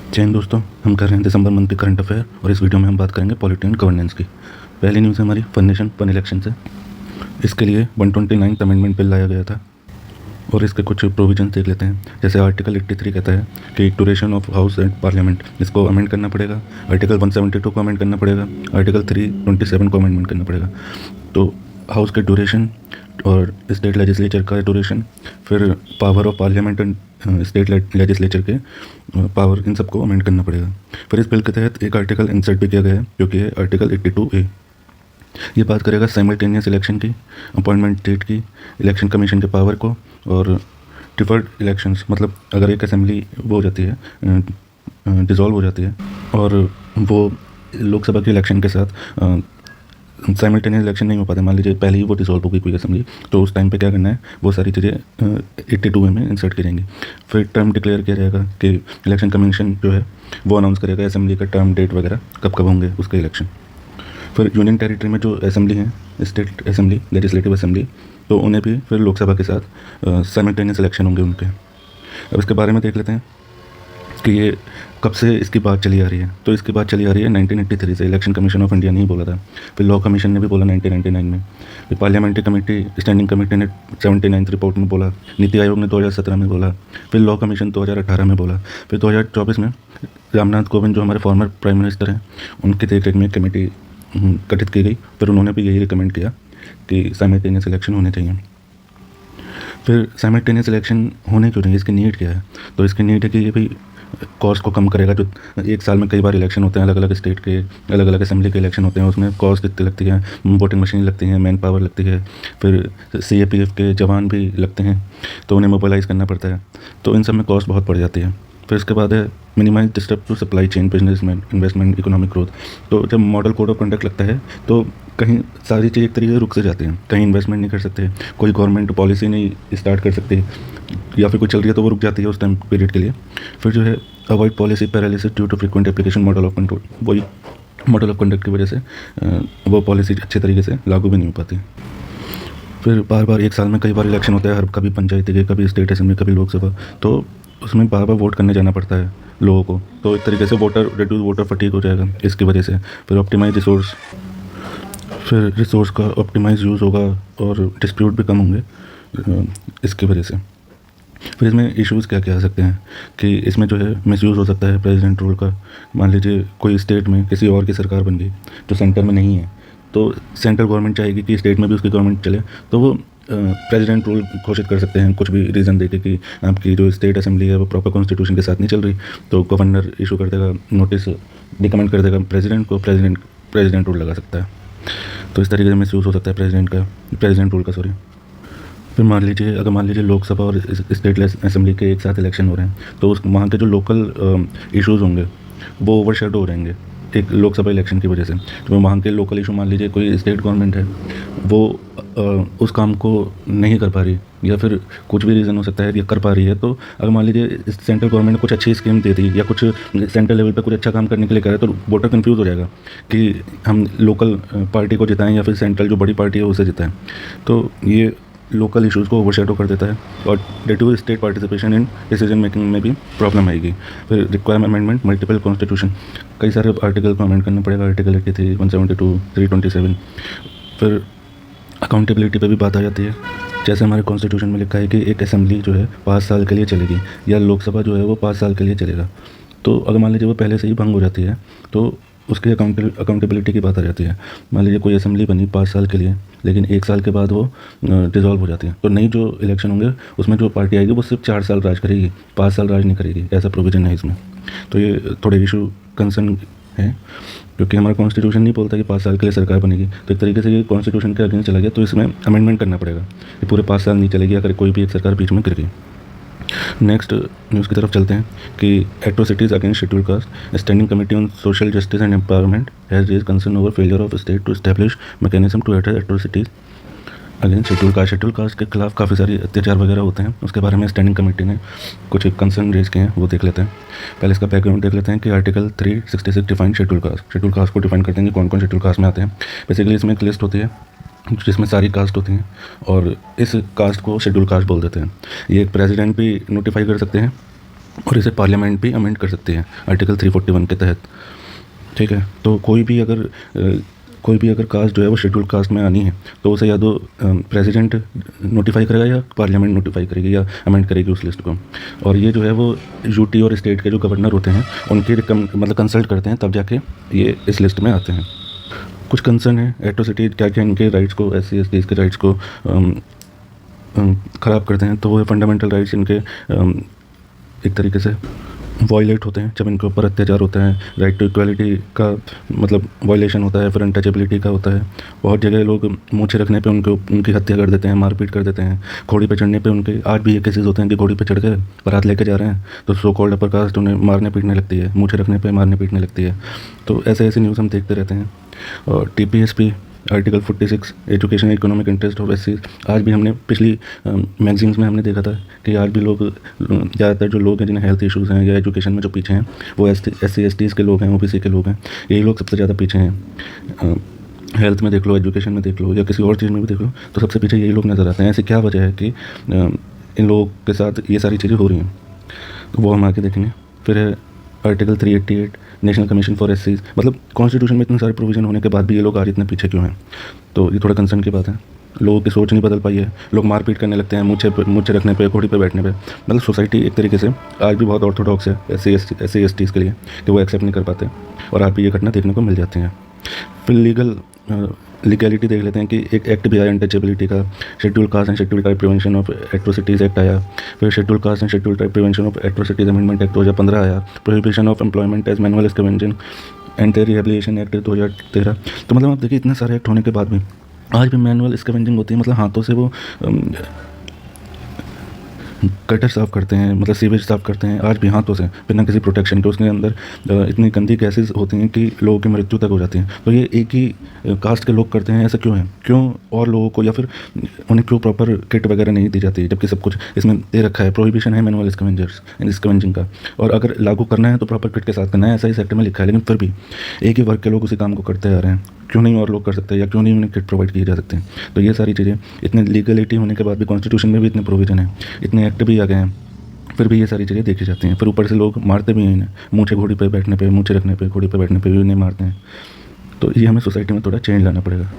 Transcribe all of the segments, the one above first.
चैन दोस्तों, हम कर रहे हैं दिसंबर मंथ के करंट अफेयर और इस वीडियो में हम बात करेंगे पॉलिटी एंड गवर्नेंस की। पहली न्यूज़ है हमारी फन नेशन फन इलेक्शन से। इसके लिए 129th अमेंडमेंट बिल लाया गया था और इसके कुछ प्रोविजन देख लेते हैं। जैसे आर्टिकल 83 कहता है कि duration of house and parliament, इसको अमेंड करना पड़ेगा। आर्टिकल 172 को अमेंड करना पड़ेगा। आर्टिकल 327 को अमेंडमेंट करना पड़ेगा। तो हाउस के ड्यूरेशन और स्टेट लेजिस्लेचर का ड्यूरेशन, फिर power of parliament and state legislature के पावर, इन सबको अमेंड करना पड़ेगा। फिर इस बिल के तहत एक आर्टिकल इंसर्ट भी किया गया है जो कि है आर्टिकल 82A। ये बात करेगा साइमल्टेनियस इलेक्शन की, अपॉइंटमेंट डेट की, इलेक्शन कमीशन के पावर को और डिफर्ड इलेक्शंस, मतलब अगर एक असेंबली वो हो जाती है, डिज़ोल्व हो जाती है और वो लोकसभा के इलेक्शन के साथ साइमल्टेनियस इलेक्शन नहीं हो पाते, मान लीजिए पहले ही वो डिसॉल्व हो गई कोई असेंबली, तो उस टाइम पे क्या करना है, वो सारी चीज़ें 82A में इंसर्ट की जाएंगी। फिर टर्म डिक्लेयर किया जाएगा कि इलेक्शन कमीशन जो है वो अनाउंस करेगा असेंबली का टर्म, डेट वगैरह कब कब होंगे उसके इलेक्शन। फिर यूनियन टेरिटरी में जो असेंबली हैं, स्टेट असेंबली, लेजिस्लेटिव असेंबली, तो उन्हें भी फिर लोकसभा के साथ साइमल्टेनियस इलेक्शन होंगे उनके। अब इसके बारे में देख लेते हैं कि ये कब से इसकी बात चली आ रही है। तो इसकी बात चली आ रही है 1983 से। इलेक्शन कमीशन ऑफ इंडिया ने ही बोला था, फिर लॉ कमीशन ने भी बोला 1999 में, फिर पार्लियामेंट्री कमेटी, स्टैंडिंग कमेटी ने 79th रिपोर्ट में बोला, नीति आयोग ने 2017 में बोला, फिर लॉ कमीशन 2018 में बोला, फिर 2024 में रामनाथ कोविंद जो हमारे फॉर्मर प्राइम मिनिस्टर हैं, उनकी देखरेख में कमेटी गठित की गई। फिर उन्होंने भी यही रिकमेंड किया कि साइमल्टेनियस इलेक्शन होने चाहिए। फिर साइमल्टेनियस इलेक्शन होने क्यों चाहिए, इसकी नीड क्या है? तो इसकी नीड है कि ये भाई कॉस्ट को कम करेगा। जो एक साल में कई बार इलेक्शन होते हैं, अलग अलग स्टेट के, अलग अलग असेंबली के इलेक्शन होते हैं, उसमें कॉस्ट कितनी लगती है, वोटिंग मशीन लगती है, मैन पावर लगती है, फिर CAPF के जवान भी लगते हैं, तो उन्हें मोबिलाइज़ करना पड़ता है, तो इन सब में कॉस्ट बहुत बढ़ जाती है। फिर इसके बाद है minimize disturb to supply chain, business में इन्वेस्टमेंट, इकोनॉमिक ग्रोथ। तो जब मॉडल कोड ऑफ कंडक्ट लगता है तो कहीं सारी चीज़ एक तरीके से रुक से जाती हैं, कहीं इन्वेस्टमेंट नहीं कर सकते, कोई गवर्नमेंट पॉलिसी नहीं स्टार्ट कर सकती, या फिर कुछ चल रही है तो वो रुक जाती है उस टाइम पीरियड के लिए। फिर जो है avoid policy paralysis due to frequent application model of control, वही मॉडल ऑफ कंडक्ट की वजह से वो पॉलिसी अच्छे तरीके से लागू भी नहीं हो पाती। फिर बार बार एक साल में कई बार इलेक्शन होता है, हर कभी पंचायती के, कभी स्टेट असेंबली, कभी लोकसभा, तो उसमें बार बार वोट करने जाना पड़ता है लोगों को, तो एक तरीके से वोटर फटीग हो जाएगा इसकी वजह से। फिर ऑप्टिमाइज रिसोर्स, फिर रिसोर्स का ऑप्टिमाइज यूज़ होगा और डिस्प्यूट भी कम होंगे इसकी वजह से। फिर इसमें इश्यूज़ क्या क्या आ सकते हैं कि इसमें जो है मिसयूज़ हो सकता है प्रेसिडेंट रूल का। मान लीजिए कोई स्टेट में किसी और की सरकार बन गई जो सेंटर में नहीं है, तो सेंट्रल गवर्नमेंट चाहेगी कि स्टेट में भी उसकी गवर्नमेंट चले, तो वो प्रेसिडेंट रूल घोषित कर सकते हैं कुछ भी रीज़न देके कि आपकी जो स्टेट असेंबली है वो प्रॉपर कॉन्स्टिट्यूशन के साथ नहीं चल रही, तो गवर्नर इशू कर देगा नोटिस, रिकमेंड कर देगा प्रेसिडेंट को, प्रेसिडेंट रूल लगा सकता है। तो इस तरीके से मिसयूज़ हो सकता है प्रेसिडेंट रूल का, सॉरी। फिर मान लीजिए लोकसभा और स्टेट असेंबली के एक साथ इलेक्शन हो रहे हैं, तो उस वहाँ के जो लोकल इश्यूज़ होंगे वो ओवरशैडो हो जाएंगे एक लोकसभा इलेक्शन की वजह से। तो वहाँ के लोकल इशू, मान लीजिए कोई स्टेट गवर्नमेंट है वो उस काम को नहीं कर पा रही, या फिर कुछ भी रीज़न हो सकता है, या कर पा रही है, तो अगर मान लीजिए सेंट्रल गवर्नमेंट ने कुछ अच्छी स्कीम दे दी या कुछ सेंट्रल लेवल पे कुछ अच्छा काम करने के लिए करे, तो वोटर कंफ्यूज हो जाएगा कि हम लोकल पार्टी को जिताएं या फिर सेंट्रल जो बड़ी पार्टी है उसे जिताएं। तो ये लोकल इश्यूज़ को ओवरशैडो कर देता है और due to state participation in decision making में भी प्रॉब्लम आएगी। फिर रिक्वायर अमेंडमेंट मल्टीपल कॉन्स्टिट्यूशन, कई सारे आर्टिकल को अमेंड करना पड़ेगा, आर्टिकल 83, 172, 327। फिर अकाउंटेबिलिटी पे भी बात आ जाती है। जैसे हमारे कॉन्स्टिट्यूशन में लिखा है कि एक असेंबली जो है 5 साल के लिए चलेगी, या लोकसभा जो है वो 5 साल के लिए चलेगा। तो अगर मान लीजिए वो पहले से ही भंग हो जाती है तो उसकी अकाउंटेबिलिटी की बात आ जाती है। मान लीजिए कोई असेंबली बनी 5 साल के लिए, लेकिन 1 साल के बाद वो डिज़ोल्व हो जाती है, तो नई जो इलेक्शन होंगे उसमें जो पार्टी आएगी वो सिर्फ 4 साल राज करेगी, 5 साल राज नहीं करेगी, ऐसा प्रोविज़न है इसमें। तो ये थोड़े इशू कंसर्न है, क्योंकि हमारा कॉन्स्टिट्यूशन नहीं बोलता कि 5 साल के लिए सरकार बनेगी, तो एक तरीके से ये कॉन्स्टिट्यूशन के अगेंस्ट चला गया, तो इसमें अमेंडमेंट करना पड़ेगा कि पूरे 5 साल नहीं चलेगी अगर कोई भी एक सरकार बीच में गिर गई। नेक्स्ट न्यूज़ की तरफ चलते हैं कि atrocities against schedule caste, standing committee on social justice and empowerment has raise concern over failure of state to establish mechanism to address atrocities against schedule caste. Schedule caste के खिलाफ काफ़ी सारे अत्याचार वगैरह होते हैं, उसके बारे में स्टैंडिंग कमेटी ने कुछ कंसर्न रेज किए हैं, वो देख लेते हैं। पहले इसका बैकग्राउंड देख लेते हैं कि आर्टिकल 366 डिफाइन शेड्यूल कास्ट को डिफाइन करते हैं कि कौन कौन शेड्यूल कास्ट में आते हैं। बेसिकली इसमें एक लिस्ट होती है जिसमें सारी कास्ट होती हैं और इस कास्ट को शेड्यूल कास्ट बोल देते हैं। ये एक प्रेसिडेंट भी नोटिफाई कर सकते हैं और इसे पार्लियामेंट भी अमेंड कर सकती है आर्टिकल 341 के तहत। ठीक है, तो कोई भी अगर कास्ट जो है वो शेड्यूल कास्ट में आनी है तो उसे या तो प्रेसिडेंट नोटिफाई करेगा या पार्लियामेंट नोटिफाई करेगी या अमेंड करेगी उस लिस्ट को। और ये जो है वो यूटी और स्टेट के जो गवर्नर होते हैं उनकी मतलब कंसल्ट करते हैं, तब जाके ये इस लिस्ट में आते हैं। कुछ कंसर्न है एट्रोसिटी, क्या क्या इनके राइट्स को, SC/ST के राइट्स को ख़राब करते हैं। तो वो फंडामेंटल राइट्स इनके एक तरीके से वायलेट होते हैं जब इनके ऊपर अत्याचार होता है। राइट टू इक्वालिटी का मतलब वायलेशन होता है, फिर अनटचेबिलिटी का होता है। बहुत जगह लोग मूछे रखने पे उनकी हत्या कर देते हैं, मारपीट कर देते हैं। घोड़ी पे चढ़ने पे उनके आज भी ये केसेस होते हैं कि घोड़ी पे चढ़ के बारात लेके जा रहे हैं तो सो कॉल्ड अपर कास्ट उन्हें मारने पीटने लगती है, मूछे रखने पर मारने पीटने लगती है। तो ऐसे ऐसे न्यूज़ हम देखते रहते हैं। और TPSP article 46 education economic interest of SC, आज भी हमने पिछली मैगजीन्स में हमने देखा था कि आज भी लोग, ज़्यादातर जो लोग हैं जिन्हें हेल्थ इश्यूज़ हैं या एजुकेशन में जो पीछे हैं वो SC/STs के लोग हैं, OBC के लोग हैं। यही लोग सबसे ज़्यादा पीछे हैं। हेल्थ में देख लो, एजुकेशन में देख लो या किसी और चीज़ में भी देख लो, तो सबसे पीछे यही लोग नज़र आते हैं। ऐसी क्या वजह है कि इन लोगों के साथ ये सारी चीज़ें हो रही हैं, तो वो हम आगे देखेंगे। फिर है article 388 national commission for SCs, मतलब कॉन्स्टिट्यूशन में इतने सारे प्रोविजन होने के बाद भी ये लोग आज इतने पीछे क्यों हैं? तो ये थोड़ा कंसर्न की बात है। लोगों की सोच नहीं बदल पाई है, लोग मारपीट करने लगते हैं मूछे रखने पे, घोड़ी पे बैठने पे। मतलब सोसाइटी एक तरीके से आज भी बहुत ऑर्थोडॉक्स है SC/STs के लिए कि वो एक्सेप्ट नहीं कर पाते, और आज भी ये घटना देखने को मिल जाती हैं। फिर लीगैलिटी देख लेते हैं कि एक एक्ट भी आया अनटचेबिलिटी का, schedule caste and schedule tribe prevention of atrocities act आया। फिर schedule caste and schedule tribe prevention of atrocities amendment act 2015 आया। Prohibition of employment as manual scavenging and their rehabilitation act 2013। तो मतलब आप देखिए इतने सारे एक्ट होने के बाद भी आज भी मैनुअल स्कैवेंजिंग होती है, मतलब हाथों से वो गटर साफ़ करते हैं, मतलब सीवेज साफ़ करते हैं आज भी हाथों से बिना किसी प्रोटेक्शन के। उसके अंदर इतनी गंदी गैसेस होती हैं कि लोगों की मृत्यु तक हो जाती है। तो ये एक ही कास्ट के लोग करते हैं, ऐसा क्यों है? क्यों और लोगों को, या फिर उन्हें क्यों प्रॉपर किट वगैरह नहीं दी जाती, जबकि सब कुछ इसमें दे रखा है। प्रोहिबिशन है मैनुअल स्कैवेंजिंग का, और अगर लागू करना है तो प्रॉपर किट के साथ करना है, ऐसा इस एक्ट में लिखा है। लेकिन फिर भी एक ही वर्ग के लोग उसी काम को करते आ रहे हैं, क्यों नहीं और लोग कर सकते हैं, या क्यों नहीं उन्हें किट प्रोवाइड किए जा सकते हैं? तो ये सारी चीज़ें, इतने लीगलिटी होने के बाद भी कॉन्स्टिट्यूशन में भी इतने प्रोविजन है, इतने एक्ट भी आ गए हैं, फिर भी ये सारी चीज़ें देखी जाती हैं। फिर ऊपर से लोग मारते भी हैं इन्हें, मूछे घोड़ी पे बैठने पे, मूछे रखने पे, घोड़ी पे बैठने पे भी इन्हें मारते हैं। तो ये हमें सोसाइटी में थोड़ा चेंज लाना पड़ेगा।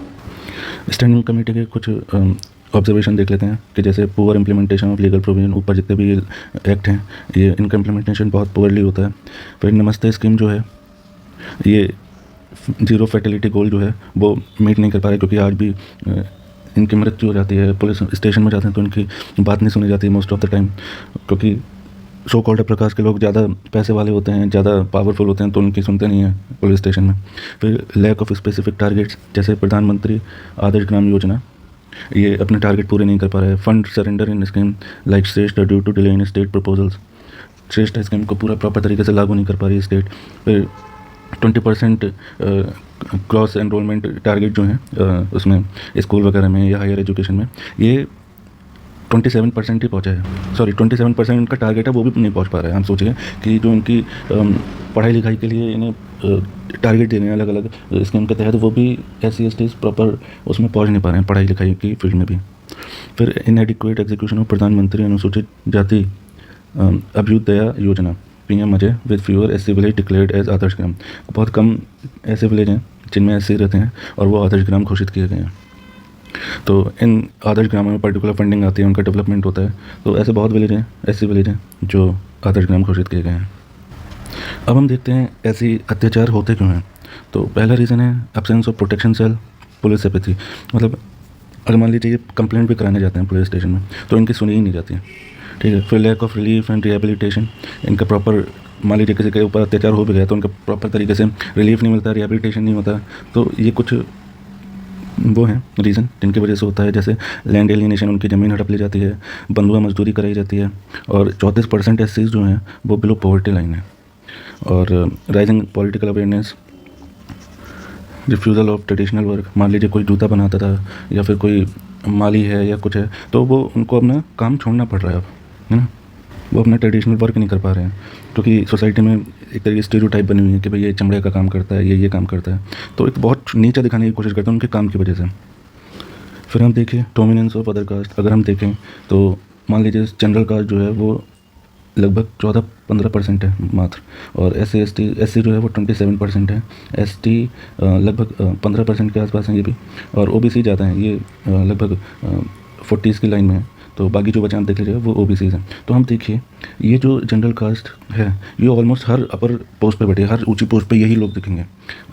स्टैंडिंग कमेटी के कुछ ऑब्जर्वेशन देख लेते हैं कि जैसे poor implementation of legal provision, ऊपर जितने भी एक्ट हैं ये इनका इम्प्लीमेंटेशन बहुत पुअरली होता है। फिर नमस्ते स्कीम जो है ये जीरो फर्टिलिटी गोल जो है वो मीट नहीं कर पा रहे, क्योंकि आज भी इनकी मृत्यु हो जाती है। पुलिस स्टेशन में जाते हैं तो इनकी बात नहीं सुनी जाती मोस्ट ऑफ द टाइम, क्योंकि सो कॉल्ड प्रकाश के लोग ज़्यादा पैसे वाले होते हैं, ज़्यादा पावरफुल होते हैं, तो उनकी सुनते नहीं हैं पुलिस स्टेशन में। फिर लैक ऑफ स्पेसिफिक टारगेट्स, जैसे प्रधानमंत्री आदर्श ग्राम योजना, ये अपने टारगेट पूरे नहीं कर पा रहे हैं। Fund surrender in scheme like Shreshtha due to delay in state proposals, Shreshtha scheme को पूरा प्रॉपर तरीके से लागू नहीं कर पा रही स्टेट। फिर 20% क्रॉस एनरोलमेंट टारगेट जो है उसमें स्कूल वगैरह में या हायर एजुकेशन में, ये 27% ही पहुंचा है। सॉरी 27% इनका टारगेट है, वो भी नहीं पहुंच पा रहा है। हम सोचिए कि जो इनकी पढ़ाई लिखाई के लिए इन्हें टारगेट देने हैं अलग अलग स्कीम के तहत, वो भी SC/STs प्रॉपर उसमें पहुंच नहीं पा रहे हैं पढ़ाई लिखाई की फील्ड में भी। फिर इनएडिक्वेट एग्जीक्यूशन ऑफ प्रधानमंत्री अनुसूचित जाति अभ्युदया योजना PM Ajay with fewer SC village declared as Adarsh Gram. बहुत कम ऐसे विलेज हैं जिनमें SC रहते हैं और वो आदर्श ग्राम घोषित किए गए हैं। तो इन आदर्श ग्रामों में पर्टिकुलर फंडिंग आती है, उनका डेवलपमेंट होता है। तो ऐसे बहुत विलेज हैं, SC विलेज हैं जो आदर्श ग्राम घोषित किए गए हैं। अब हम देखते हैं ऐसी अत्याचार होते क्यों हैं। तो पहला रीज़न है absence of protection cell, police apathy. मतलब अगर मान लीजिए ये कंप्लेंट भी कराने जाते हैं पुलिस स्टेशन में तो इनकी सुनी ही नहीं जाती है, ठीक है। फिर lack of relief and rehabilitation, इनका प्रॉपर, मान लीजिए किसी के ऊपर अत्याचार हो भी गया तो उनका प्रॉपर तरीके से रिलीफ नहीं मिलता, रिहेबिलिटेशन नहीं होता। तो ये कुछ वो हैं रीज़न जिनकी वजह से होता है। जैसे लैंड एलिनेशन, उनकी ज़मीन हड़प ली जाती है, बंधुआ मजदूरी कराई जाती है, और 34% SCs जो हैं वो बिलो पॉवर्टी लाइन है। और rising political awareness, refusal of traditional work, मान लीजिए कोई जूता बनाता था या फिर कोई माली है या कुछ है तो वो उनको अपना काम छोड़ना पड़ रहा है अब, है ना। वो अपना ट्रेडिशनल वर्क नहीं कर पा रहे हैं क्योंकि सोसाइटी में एक तरीके स्टीरियोटाइप बनी हुई है कि भाई ये चमड़े का काम करता है, ये काम करता है। तो एक बहुत नीचा दिखाने की कोशिश करते हैं उनके काम की वजह से। फिर हम देखें डोमिनेंस ऑफ अदर कास्ट, अगर हम देखें तो मान लीजिए जनरल कास्ट जो है वो लगभग 14-15% है मात्र, और एस सी जो है वो 27% है, एस टी लगभग 15% के आसपास हैं ये भी, और ओबीसी ज़्यादा हैं, ये लगभग 40s की लाइन में है। तो बाकी जो बचे आप देख लीजिएगा वो ओबीसीज हैं। तो हम देखिए ये जो जनरल कास्ट है ये ऑलमोस्ट हर अपर पोस्ट पे बैठे, हर ऊंची पोस्ट पे यही लोग दिखेंगे,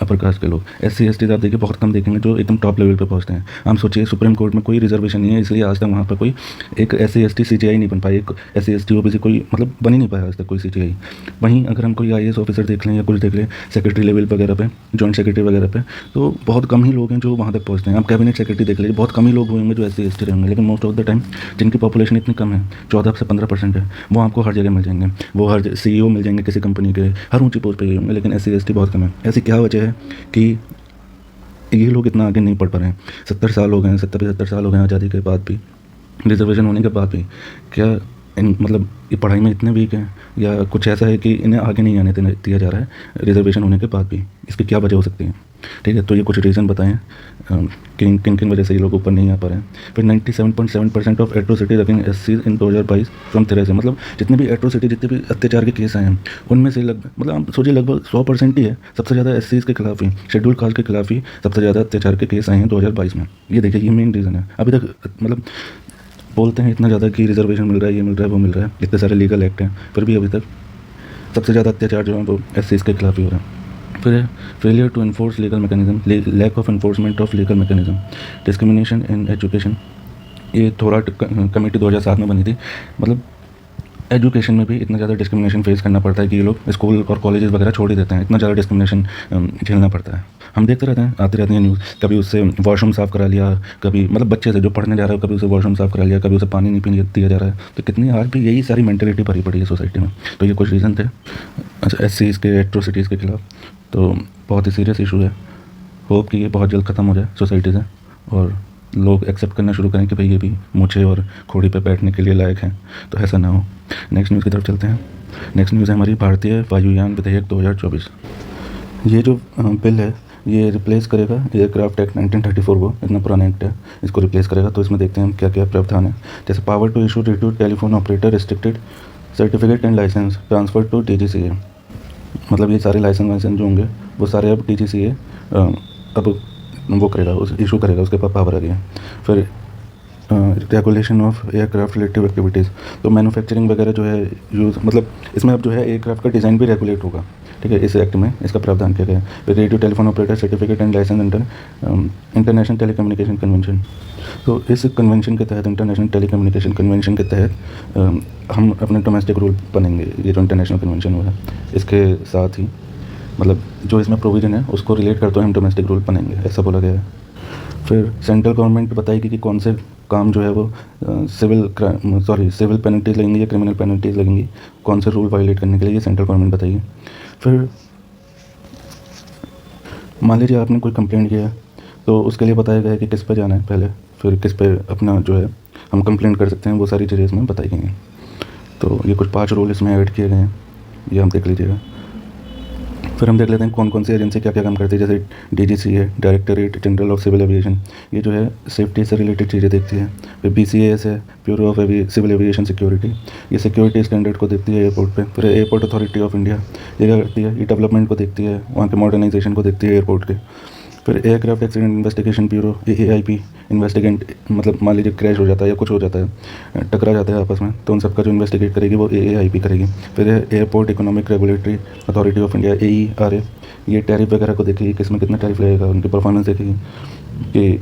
अपर कास्ट के लोग। एससी एसटी आप देखिए बहुत कम देखेंगे जो एकदम टॉप लेवल पे पहुंचते हैं। हम सोचिए सुप्रीम कोर्ट में कोई रिजर्वेशन नहीं है, इसलिए आज तक वहाँ पर कोई एक एससी एसटी सीजीआई नहीं बन पाई, एक एससी एसटी ओबीसी कोई मतलब बन ही नहीं पाया आज तक कोई सीजीआई। वहीं अगर हम कोई आईएएस ऑफिसर देख लें या कुछ देख लें सेक्रेटरी लेवल वगैरह पे, जॉइंट सेक्रेटरी वगैरह पे, तो बहुत कम ही लोग हैं जो वहाँ तक पहुँचते हैं। आप कैबिनेट सेक्रेटरी देख लीजिए, बहुत कम ही लोग होंगे जो एससी एसटी रहेंगे, लेकिन मोस्ट ऑफ द टाइम जिनकी पॉपुलेशन इतनी कम है 14 से 15% है, वो आपको हर जगह मिल जाएंगे, वो हर सीईओ मिल जाएंगे किसी कंपनी के, हर ऊंची पोस्ट पे ही होंगे। लेकिन एससी एसटी बहुत कम है। ऐसी क्या वजह है कि ये लोग इतना आगे नहीं पढ़ पा रहे हैं? 70 साल हो गए हैं, 70-75 साल हो गए हैं आज़ादी के बाद भी, रिजर्वेशन होने के बाद भी। क्या मतलब ये पढ़ाई में इतने वीक हैं या कुछ ऐसा है कि इन्हें आगे नहीं आने दिया जा रहा है रिजर्वेशन होने के बाद भी? इसकी क्या वजह हो सकती है? ठीक है, तो ये कुछ रीज़न बताएं किन वजह से ये लोग ऊपर नहीं आ पा रहे हैं। फिर 97.7% of atrocities against SC in 2022 from 13 से, मतलब जितने भी एट्रोसिटी, जितने भी अत्याचार के केस आए हैं उनमें से मतलब आप सोचिए लगभग 100% ही है सबसे ज़्यादा एससीज के खिलाफ ही, शेड्यूल कास्ट के खिलाफ ही सबसे ज़्यादा अत्याचार के केस आए हैं 2022 में। ये देखिए ये मेन रीज़न है। अभी तक मतलब बोलते हैं इतना ज़्यादा कि रिजर्वेशन मिल रहा है, ये मिल रहा है, वो मिल रहा है, इतने सारे लीगल एक्ट हैं, फिर भी अभी तक सबसे ज़्यादा अत्याचार जो है वो एससीज के खिलाफ ही हो रहा है। फिर failure to enforce legal mechanism, lack of enforcement of legal mechanism, discrimination in education. ये थोड़ा कमेटी 2007 में बनी थी। मतलब एजुकेशन में भी इतना ज़्यादा डिस्क्रिमिनेशन फेस करना पड़ता है कि ये लोग स्कूल और कॉलेजेस वगैरह छोड़ ही देते हैं, इतना ज़्यादा डिस्क्रिमिनेशन झेलना पड़ता है। हम देखते रहते हैं, आती रहती हैं न्यूज़, कभी उससे वॉशरूम साफ़ करा लिया, कभी मतलब बच्चे से जो पढ़ने जा रहा है कभी उसे वॉशरूम साफ़ करा लिया, कभी उसे पानी नहीं पीने दिया जा रहा है। तो कितनी आज भी यही सारी मेंटेलिटी भरी पड़ी है सोसाइटी में। तो ये कुछ रीज़न थे अच्छा एससीज के एट्रोसिटीज़ के खिलाफ। तो बहुत ही सीरियस इशू है। होप कि ये बहुत जल्द ख़त्म हो जाए सोसाइटी से और लोग एक्सेप्ट करना शुरू करें कि भाई ये भी मूछे और खोड़ी पे बैठने के लिए लायक हैं, तो ऐसा ना हो। नेक्स्ट न्यूज़ की तरफ चलते हैं। नेक्स्ट न्यूज़ है हमारी भारतीय वायुयान विधेयक 2024। ये जो बिल है ये रिप्लेस करेगा एयरक्राफ्ट एक्ट 1934 को, इतना पुराना एक्ट है, इसको रिप्लेस करेगा। तो इसमें देखते हैं हम क्या क्या प्रावधान है। जैसे power to issue radio telephone operator restricted certificate and licence transfer to DGCA। मतलब ये सारे लाइसेंस जो होंगे वो सारे अब DGCA अब वो करेगा, उस इशू करेगा, उसके पास पावर आ गया। फिर regulation of aircraft relative activities, तो मैन्युफैक्चरिंग वगैरह जो है यूज़, मतलब इसमें अब जो है एयरक्राफ्ट का डिज़ाइन भी रेगुलेट होगा। ठीक है, इस एक्ट में इसका प्रावधान किया गया है। फिर radio telephone operator certificate and licence under international telecommunication convention. तो इस कन्वेंशन के तहत, इंटरनेशनल टेलीकम्युनिकेशन कन्वेंशन के तहत हम अपने डोमेस्टिक रूल बनेंगे। ये जो इंटरनेशनल कन्वेंशन हुआ है इसके साथ ही मतलब जो इसमें प्रोविज़न है उसको रिलेट करते हुए हम डोमेस्टिक रूल बनेंगे, ऐसा बोला गया है। फिर सेंट्रल गवर्नमेंट बताएगी कि कौन से काम जो है वो सिविल पेनल्टीज लगेंगी या क्रिमिनल पेनल्टीज लगेंगी, कौन से रूल वायलेट करने के लिए, ये सेंट्रल गवर्नमेंट बताएगी। फिर मान लीजिए आपने कोई कंप्लेंट किया तो उसके लिए बताया गया है कि किस पे जाना है पहले, फिर किस पे अपना जो है हम कंप्लेंट कर सकते हैं, वो सारी चीज़ें इसमें बताई गई हैं। तो ये कुछ 5 रूल इसमें ऐड किए गए हैं, ये हम देख लीजिएगा। फिर हम देख लेते हैं कौन कौन सी एजेंसी क्या क्या काम करती है। जैसे DGCA, directorate general of civil aviation, ये जो है सेफ्टी से रिलेटेड चीज़ें देखती है। फिर BCAS है, bureau of civil aviation security, ये सिक्योरिटी स्टैंडर्ड को देखती है एयरपोर्ट पे। फिर एयरपोर्ट अथॉरिटी ऑफ इंडिया, ये क्या करती है, ये डेवलपमेंट को देखती है, वहाँ के मॉडर्नाइजेशन को देखती है एयरपोर्ट के। फिर aircraft accident investigation bureau, AAIP इन्वेस्टिगेंट, मतलब मान लीजिए क्रैश हो जाता है या कुछ हो जाता है, टकरा जाते हैं आपस में, तो उन सबका जो इन्वेस्टिगेट करेगी वो AAIP करेगी। फिर airport economic regulatory authority of India, AERA, ये टैरिफ वगैरह को देखेगी, किसमें कितना टैरिफ लगेगा, उनकी परफॉर्मेंस देखेगी कि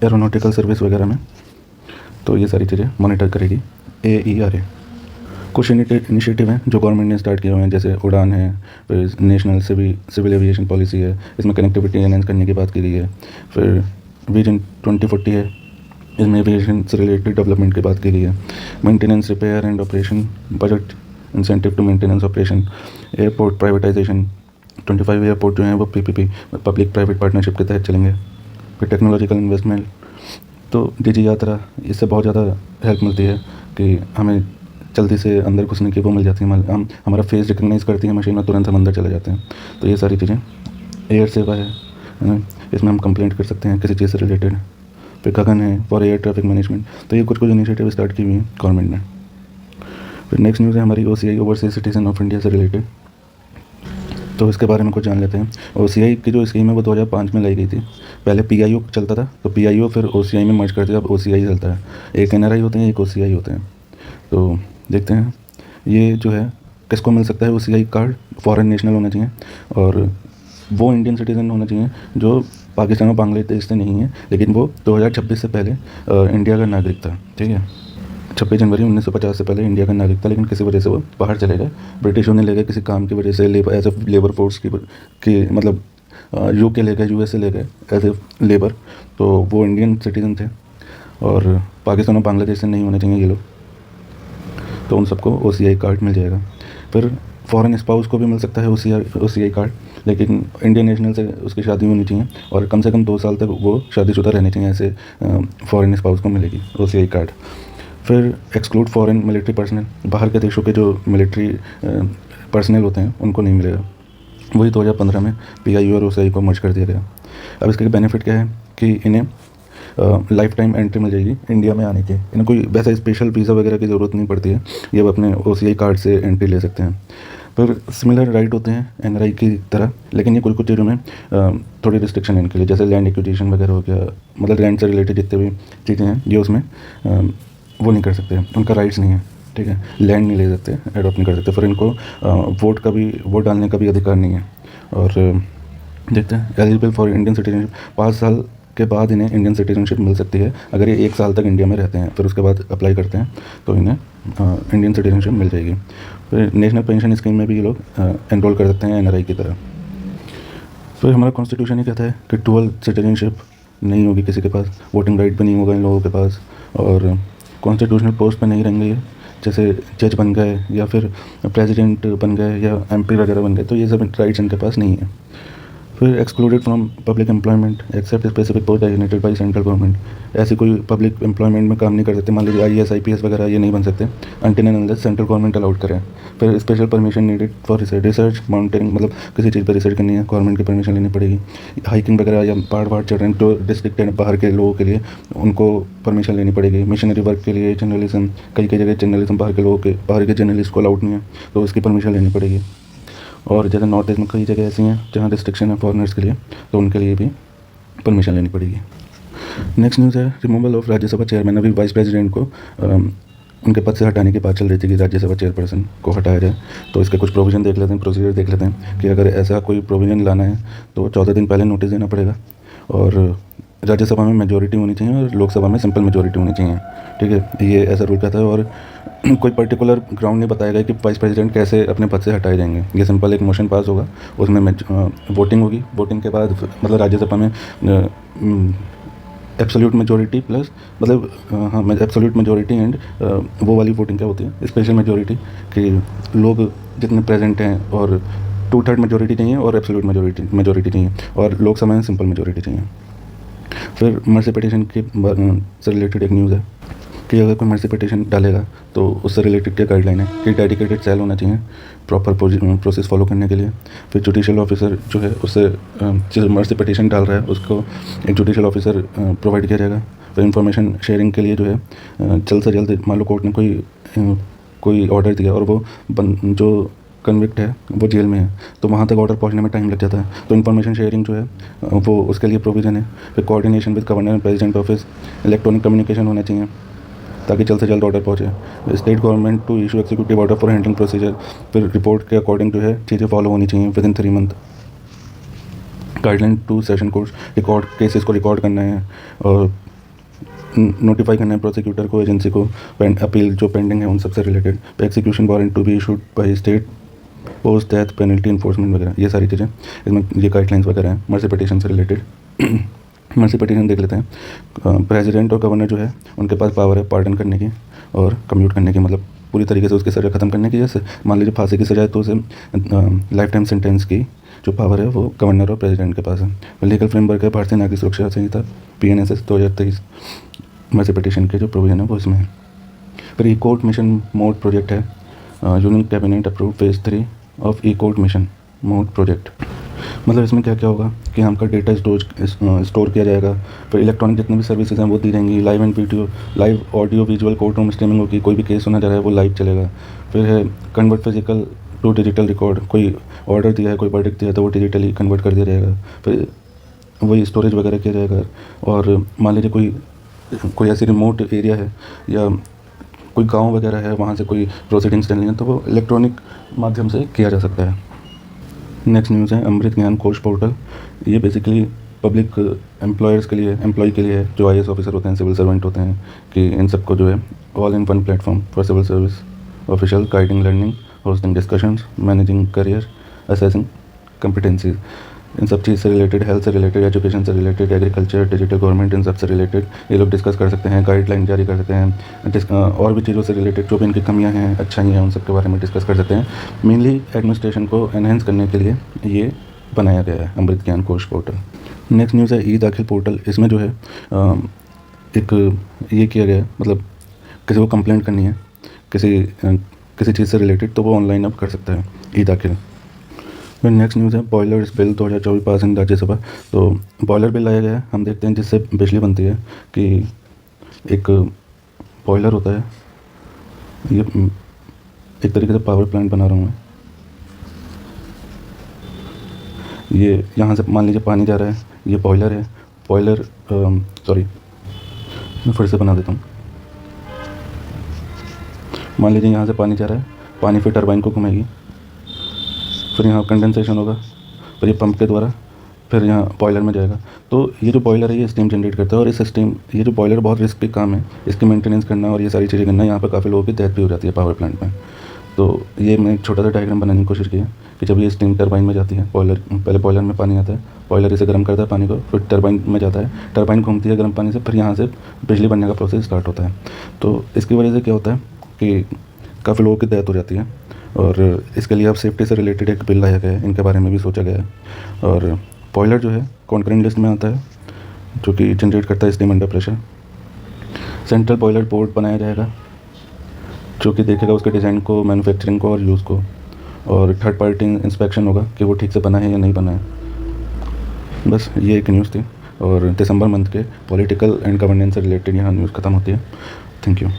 एरोनॉटिकल सर्विस वगैरह में, तो ये सारी चीज़ें मॉनिटर करेगी AERA। कुछ इनिशिएटिव हैं जो गवर्नमेंट ने स्टार्ट किए हुए हैं, जैसे उड़ान है, फिर नेशनल सिविल एविएशन पॉलिसी है, इसमें कनेक्टिविटी एनहेंस करने की बात की गई है। फिर विजन 2040 है, इसमें एविएशन से रिलेटेड डेवलपमेंट की बात की गई है। Maintenance, repair and operation, budget incentive to maintenance operation, airport privatisation, 25 airport जो हैं वो PPP पब्लिक प्राइवेट पार्टनरशिप के तहत चलेंगे। फिर टेक्नोलॉजिकल इन्वेस्टमेंट, तो DG यात्रा, इससे बहुत ज़्यादा हेल्प मिलती है कि हमें जल्दी से अंदर घुसने की वो मिल जाती है, हम हमारा फेस रिकग्नाइज़ करती है मशीन और तुरंत हम अंदर चले जाते हैं। तो ये सारी चीज़ें। एयर सेवा है ना, इसमें हम कंप्लेंट कर सकते हैं किसी चीज़ से रिलेटेड। फिर गगन है फॉर एयर ट्रैफिक मैनेजमेंट, तो ये कुछ इनिशिएटिव स्टार्ट की हुई हैं गवर्नमेंट ने। फिर नेक्स्ट न्यूज़ है हमारी OCI overseas citizen of India से रिलेटेड। तो इसके बारे में कुछ जान लेते हैं। OCI की जो स्कीम है वो 2005 में लाई गई थी। पहले PIO चलता था, तो PIO फिर OCI में मर्ज कर दिया, अब OCI चलता है। एक NRI होते हैं, एक OCI होते हैं। तो देखते हैं ये जो है किसको मिल सकता है OCI कार्ड। फॉरेन नेशनल होना चाहिए और वो इंडियन सिटीज़न होना चाहिए जो पाकिस्तान और बांग्लादेश से नहीं है, लेकिन वो 2026 से पहले इंडिया का नागरिक था। ठीक है, 26 जनवरी 1950 से पहले इंडिया का नागरिक था, लेकिन किसी वजह से वो बाहर चले गए। ब्रिटिशों ने ले गए किसी काम की वजह से, एज ए लेबर फोर्स की मतलब UK ले गए, USA ले गए एज ए लेबर। तो वो इंडियन सिटीज़न थे और पाकिस्तान और बांग्लादेश से नहीं होने चाहिए ये लोग, तो उन सबको OCI कार्ड मिल जाएगा। फिर फॉरेन स्पाउस को भी मिल सकता है OCI कार्ड, लेकिन इंडियन नेशनल से उसकी शादी होनी चाहिए और कम से कम 2 साल तक वो शादीशुदा रहने चाहिए, ऐसे फॉरेन स्पाउस को मिलेगी OCI कार्ड। फिर एक्सक्लूड फॉरेन मिलिट्री पर्सनल, बाहर के देशों के जो मिलिट्री पर्सनल होते हैं उनको नहीं मिलेगा। वही 2015 में PIO और OCI को मर्ज कर दिया गया। अब इसका बेनिफिट क्या है कि इन्हें लाइफ टाइम एंट्री मिल जाएगी इंडिया में आने की। इन्हें कोई वैसा स्पेशल वीज़ा वगैरह की ज़रूरत नहीं पड़ती है, ये अब अपने OCI कार्ड से एंट्री ले सकते हैं। फिर सिमिलर राइट होते हैं NRI की तरह, लेकिन ये कुछ कुछ चीज़ों में थोड़ी रिस्ट्रिक्शन है इनके लिए, जैसे लैंड एक्विजिशन वगैरह हो गया, मतलब लैंड से रिलेटेड जितने भी चीज़ें हैं ये उसमें वो नहीं कर सकते, उनका राइट्स नहीं है। ठीक है, लैंड नहीं ले सकते, एडॉप्ट नहीं कर सकते। फिर इनको वोट डालने का भी अधिकार नहीं है। और देखते हैं एलिजिबल फॉर इंडियन सिटीजनशिप, 5 साल के बाद इन्हें इंडियन सिटीजनशिप मिल सकती है अगर ये 1 साल तक इंडिया में रहते हैं। फिर उसके बाद अप्लाई करते हैं तो इन्हें इंडियन सिटीजनशिप मिल जाएगी। फिर नेशनल पेंशन स्कीम में भी ये लोग एनरोल कर सकते हैं NRI की तरह। फिर हमारा कॉन्स्टिट्यूशन ही कहता है कि डुअल सिटीजनशिप नहीं होगी किसी के पास, वोटिंग राइट भी नहीं होगा इन लोगों के पास, और कॉन्स्टिट्यूशनल पोस्ट पे नहीं रहेंगे, जैसे जज बन गए या फिर प्रेसिडेंट बन गए या MP वगैरह बन गए, तो ये सब राइट्स इनके पास नहीं है। फिर excluded from public employment except specific post designated by central government, ऐसी कोई पब्लिक एम्प्लॉयमेंट में काम नहीं कर सकते। मान लीजिए IAS IPS वगैरह ये नहीं बन सकते until and unless central government allowed करें। फिर special permission needed for research mountaineering, मतलब किसी चीज़ पर रिसर्च करनी है गवर्नमेंट की परमिशन लेनी पड़ेगी। हाइकिंग वगैरह या पहाड़ चढ़ रहे हैं जो डिस्ट्रिक्ट है बाहर के लोगों के लिए, उनको परमिशन लेनी पड़ेगी। मिशनरी वर्क के लिए जर्नलिज्म, कई जगह जर्नलिज्म बाहर के जर्नलिस्ट को अलाउड नहीं है, तो उसकी परमिशन लेनी पड़ेगी। और जैसे नॉर्थ ईस्ट में कई जगह ऐसी हैं जहाँ रिस्ट्रिक्शन है फॉरेनर्स के लिए, तो उनके लिए भी परमिशन लेनी पड़ेगी। नेक्स्ट न्यूज़ है रिमूवल ऑफ राज्यसभा चेयरमैन। अभी वाइस प्रेसिडेंट को उनके पद से हटाने की बात चल रही थी कि राज्यसभा चेयरपर्सन को हटाया जाए। तो इसके कुछ प्रोविज़न देख लेते हैं, प्रोसीजर देख लेते हैं कि अगर ऐसा कोई प्रोविज़न लाना है तो 14 दिन पहले नोटिस देना पड़ेगा, और राज्यसभा में मेजॉरिटी होनी चाहिए और लोकसभा में सिंपल मेजॉरिटी होनी चाहिए। ठीक है, ये ऐसा रूल कहता है। और कोई पर्टिकुलर ग्राउंड नहीं बताया गया कि वाइस प्रेसिडेंट कैसे अपने पद से हटाए जाएंगे। ये सिंपल एक मोशन पास होगा, उसमें वोटिंग होगी। वोटिंग के बाद मतलब राज्यसभा में एब्सोल्यूट मेजॉरिटी प्लस मतलब हाँ एब्सोल्यूट मेजॉरिटी एंड वो वाली वोटिंग क्या होती है स्पेशल मेजॉरिटी, कि लोग जितने प्रेजेंट हैं और 2/3 मेजॉरिटी चाहिए और एब्सोल्यूट मेजॉरिटी चाहिए, और लोकसभा में सिंपल मेजॉरिटी चाहिए। फिर मर्सी पिटीशन के से रिलेटेड एक न्यूज़ है कि अगर कोई मर्सी पिटीशन डालेगा तो उससे रिलेटेड क्या गाइडलाइन है कि डेडिकेटेड सेल होना चाहिए प्रॉपर प्रोसेस फॉलो करने के लिए। फिर जुडिशियल ऑफिसर जो है उससे जो मर्सी पिटीशन डाल रहा है उसको एक जुडिशियल ऑफिसर प्रोवाइड किया जाएगा। फिर इंफॉर्मेशन शेयरिंग के लिए जो है जल्द से जल्द, मान लो कोर्ट ने कोई ऑर्डर दिया और वो जो कन्विक्ट है वो जेल में है, तो वहाँ तक ऑर्डर पहुँचने में टाइम लग जाता है, तो इन्फॉर्मेशन शेयरिंग जो है वो उसके लिए प्रोविज़न है। फिर coordination with governor and president office, electronic communication होना चाहिए ताकि जल्द से जल्द ऑर्डर पहुँचे। State government to issue executive order for handling procedure, फिर रिपोर्ट के अकॉर्डिंग जो है चीज़ें फॉलो होनी चाहिए within 3 month. Guideline to session courts, record cases को रिकॉर्ड करना है और नोटिफाई करना है प्रोसिक्यूटर को, एजेंसी को, अपील जो पेंडिंग है उन सबसे related. Execution warrant to be issued by state, post death penalty enforcement वगैरह, ये सारी चीज़ें इसमें ये गाइडलाइंस वगैरह हैं मर्सी पिटीशन से रिलेटेड। मर्सी पिटीशन देख लेते हैं। प्रेसिडेंट और गवर्नर जो है उनके पास पावर है पार्डन करने की और कम्यूट करने की, मतलब पूरी तरीके से उसकी सज़ा ख़त्म करने की। जैसे मान लीजिए फांसी की सज़ा है तो उसे लाइफ टाइम सेंटेंस की जो पावर है वो गवर्नर और प्रेसिडेंट के पास है। लीगल फ्रेमवर्क है भारतीय नागरिक सुरक्षा संहिता PNSS 2023, मर्सी पिटीशन के जो प्रोविजन है वो इसमें है। फिर ई कोर्ट मिशन मोड प्रोजेक्ट है, union cabinet approve phase 3 of E court mission mode project. मतलब इसमें क्या क्या होगा कि आपका डेटा स्टोर किया जाएगा, फिर इलेक्ट्रॉनिक जितनी भी सर्विसेज हैं वो दी जाएंगी, live audio visual court room streaming होगी, कोई भी केस सुना जा रहा है वो लाइव चलेगा। फिर है convert physical to digital record, कोई ऑर्डर दिया है, कोई वर्डिक्ट दिया है तो वो डिजिटली कन्वर्ट कर दिया जाएगा, फिर वही स्टोरेज वगैरह किया जाएगा। और मान लीजिए कोई ऐसी रिमोट एरिया है या कोई गांव वगैरह है, वहाँ से कोई प्रोसीडिंग्स चलनी है तो वो इलेक्ट्रॉनिक माध्यम से किया जा सकता है। नेक्स्ट न्यूज़ है अमृत ज्ञान कोश पोर्टल। ये बेसिकली पब्लिक एम्प्लॉयर्स के लिए, एम्प्लॉय के लिए है, जो IAS ऑफिसर होते हैं, सिविल सर्वेंट होते हैं, कि इन सबको जो है all in one platform for civil service official guiding, learning, hosting discussions, managing career, assessing competencies, इन सब चीज़ से रिलेटेड, हेल्थ से रिलेटेड, एजुकेशन से रिलेटेड, एग्रीकल्चर, डिजिटल गवर्नमेंट, इन सब से रिलेटेड ये लोग डिस्कस कर सकते हैं, गाइडलाइन जारी कर सकते हैं, और भी चीज़ों से रिलेटेड जो भी इनकी कमियां हैं, अच्छाइयाँ हैं, उन सब के बारे में डिस्कस कर सकते हैं। मेनली एडमिनिस्ट्रेशन को एनहेंस करने के लिए ये बनाया गया है अमृत ज्ञान कोश पोर्टल। नेक्स्ट न्यूज़ है ई दाखिल पोर्टल। इसमें जो है एक ये किया गया है, मतलब किसी को कंप्लेंट करनी है किसी चीज़ से रिलेटेड तो वो ऑनलाइन अब कर सकता है ई दाखिल। फिर नेक्स्ट न्यूज़ है बॉयलर्स बिल 2024 पास इन राज्यसभा। तो बॉयलर बिल लाया गया है, हम देखते हैं जिससे बिजली बनती है, कि एक बॉयलर होता है, ये एक तरीके से पावर प्लांट बना रहा हूँ मैं। ये यहाँ से मान लीजिए पानी जा रहा है, ये बॉयलर है, सॉरी मैं फिर से बना देता हूँ। मान लीजिए यहाँ से पानी जा रहा है, पानी फिर टरबाइन को घुमाएगी, फिर यहाँ कंडेंसेशन होगा, फिर ये पंप के द्वारा फिर यहाँ बॉयलर में जाएगा। तो ये जो बॉयलर है ये स्टीम जनरेट करता है, और ये जो बॉयलर बहुत रिस्की काम है, इसकी मेंटेनेंस करना और ये सारी चीज़ें करना, यहाँ पर काफ़ी लोगों की डेथ भी हो जाती है पावर प्लांट में। तो ये मैं एक छोटा सा डायग्राम बनाने की कोशिश की है कि जब ये स्टीम टरबाइन में जाती है, पहले बॉयलर में पानी आता है, बॉयलर इसे गर्म करता है पानी को, फिर टरबाइन में जाता है, टरबाइन घूमती है गर्म पानी से, फिर यहाँ से बिजली बनने का प्रोसेस स्टार्ट होता है। तो इसकी वजह से क्या होता है कि काफ़ी लोगों की डेथ हो जाती है, और इसके लिए अब सेफ्टी से रिलेटेड एक बिल लाया गया है, इनके बारे में भी सोचा गया है। और बॉयलर जो है कॉन्करेंट लिस्ट में आता है, जो कि जनरेट करता है steam under pressure. Central boiler board बनाया जाएगा, जो कि देखेगा उसके डिज़ाइन को, मैन्युफैक्चरिंग को और यूज़ को, और थर्ड पार्टी इंस्पेक्शन होगा कि वो ठीक से बना है या नहीं बना है। बस ये एक न्यूज़ थी, और दिसंबर मंथ के पॉलिटिकल एंड गवर्नेंस से रिलेटेड यहाँ न्यूज़ ख़त्म होती है। Thank you.